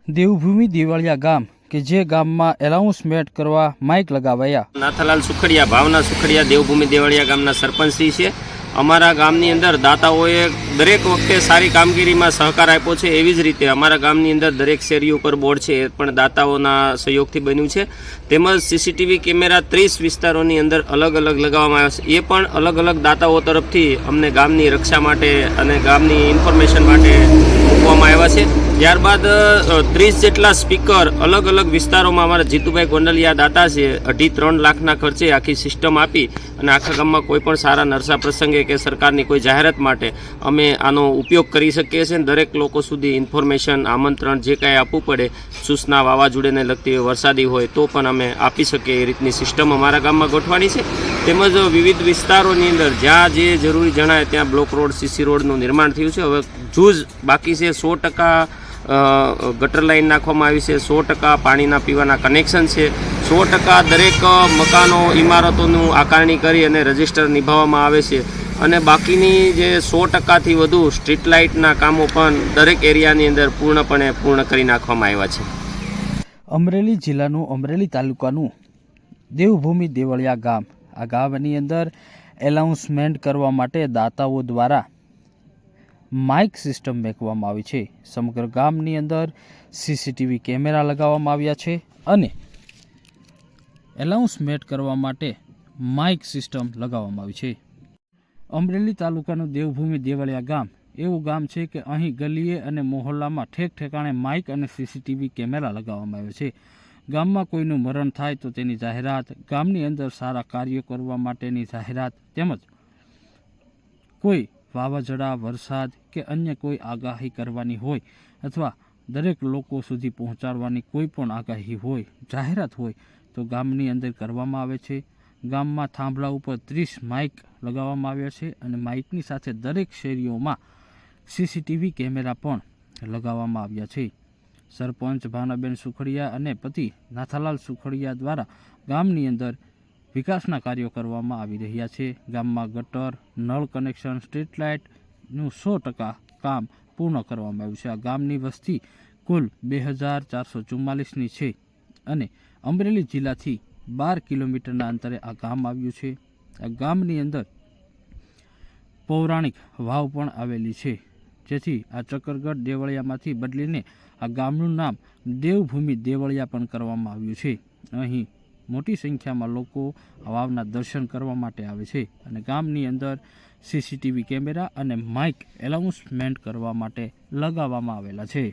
દેવભૂમિ દેવળિયા ગામ કે જે ગામમાં એનાઉન્સમેન્ટ કરવા માઇક લગાવાયા। નાથાલાલ સુખડિયા, ભાવના સુખડિયા, દેવભૂમિ દેવળિયા ગામના સરપંચશ્રી છે। અમારા ગામની અંદર દાતાઓએ દરેક વખતે સારી કામગીરીમાં સહકાર આપ્યો છે। એવી જ રીતે અમારા ગામની અંદર દરેક શેરીઓ પર બોર્ડ છે એ પણ દાતાઓના સહયોગથી બન્યું છે। તેમજ સીસીટીવી કેમેરા 30 વિસ્તારોની અંદર અલગ અલગ લગાવવામાં આવ્યા છે। એ પણ અલગ અલગ દાતાઓ તરફથી અમને ગામની રક્ષા માટે અને ગામની ઇન્ફોર્મેશન માટે મૂકવામાં આવ્યા છે। ત્યારબાદ 30 જેટલા સ્પીકર અલગ અલગ વિસ્તારોમાં અમારા જીતુભાઈ ગોંડલિયા દાતા છે 2.5-3 લાખના ખર્ચે આખી સિસ્ટમ આપી અને આખા ગામમાં કોઈ પણ સારા નરસા પ્રસંગે કે સરકારની કોઈ જાહેરાત માટે અમે આનો ઉપયોગ કરી શકીએ છીએ। દરેક લોકો સુધી ઇન્ફોર્મેશન, આમંત્રણ જે કાંઈ આપવું પડે, સૂચના વાવાઝોડાને લગતી હોય, વરસાદી હોય તો પણ અમે આપી શકીએ એ રીતની સિસ્ટમ અમારા ગામમાં ગોઠવાની છે। તેમજ વિવિધ વિસ્તારોની અંદર જ્યાં જે જરૂરી જણાય ત્યાં બ્લોક રોડ, સીસી રોડનું નિર્માણ થયું છે। હવે જૂજ બાકી છે। 100% ગટર લાઈન નાખવામાં આવી છે, 100% પાણીના પીવાના કનેક્શન છે, 100% દરેક મકાનો, ઇમારતોનું આકારણી કરી અને રજિસ્ટર નિભાવવામાં આવે છે અને બાકીની જે 100%થી વધુ સ્ટ્રીટ લાઇટના કામો પણ દરેક એરિયાની અંદર પૂર્ણપણે પૂર્ણ કરી નાખવામાં આવ્યા છે। અમરેલી જિલ્લાનું, અમરેલી તાલુકાનું દેવભૂમિ દેવળિયા ગામ, આ ગામની અંદર એનાઉન્સમેન્ટ કરવા માટે દાતાઓ દ્વારા માઇક સિસ્ટમ મૂકવામાં આવી છે। સમગ્ર ગામની અંદર સીસીટીવી કેમેરા લગાવવામાં આવ્યા છે અને એનાઉન્સમેન્ટ કરવા માટે માઇક સિસ્ટમ લગાવવામાં આવી છે। અમરેલી તાલુકાનું દેવભૂમિ દેવળિયા ગામ એવું ગામ છે કે અહીં ગલીએ અને મોહલ્લામાં ઠેક ઠેકાણે માઇક અને સીસીટીવી કેમેરા લગાવવામાં આવ્યા છે। ગામમાં કોઈનું મરણ થાય તો તેની જાહેરાત, ગામની અંદર સારા કાર્ય કરવા માટેની જાહેરાત, તેમજ કોઈ વાવાઝોડા, વરસાદ કે અન્ય કોઈ આગાહી કરવાની હોય અથવા દરેક લોકો સુધી પહોંચાડવાની કોઈ પણ આગાહી હોય, જાહેરાત હોય તો ગામની અંદર કરવામાં આવે છે। ગામમાં થાંભલા ઉપર 30 માઇક લગાવવામાં આવ્યા છે અને માઇકની સાથે દરેક શેરીઓમાં સીસીટીવી કેમેરા પણ લગાવવામાં આવ્યા છે। સરપંચ ભાવનાબેન સુખડિયા અને પતિ નાથાલાલ સુખડિયા દ્વારા ગામની અંદર વિકાસના કાર્યો કરવામાં આવી રહ્યા છે। ગામમાં ગટર, નળ કનેક્શન, સ્ટ્રીટ લાઇટનું 100% કામ પૂર્ણ કરવામાં આવ્યું છે। આ ગામની વસ્તી કુલ 2444ની છે અને અમરેલી જિલ્લાથી 12 કિલોમીટરના અંતરે આ ગામ આવ્યું છે। આ ગામની અંદર પૌરાણિક વાવ પણ આવેલી છે, જેથી આ ચક્કરગઢ દેવળિયામાંથી બદલીને આ ગામનું નામ દેવભૂમિ દેવળિયા પણ કરવામાં આવ્યું છે। અહીં મોટી સંખ્યામાં લોકો આ વાવના દર્શન કરવા માટે આવે છે અને ગામની અંદર સીસીટીવી કેમેરા અને માઇક એનાઉન્સમેન્ટ કરવા માટે લગાવવામાં આવેલા છે।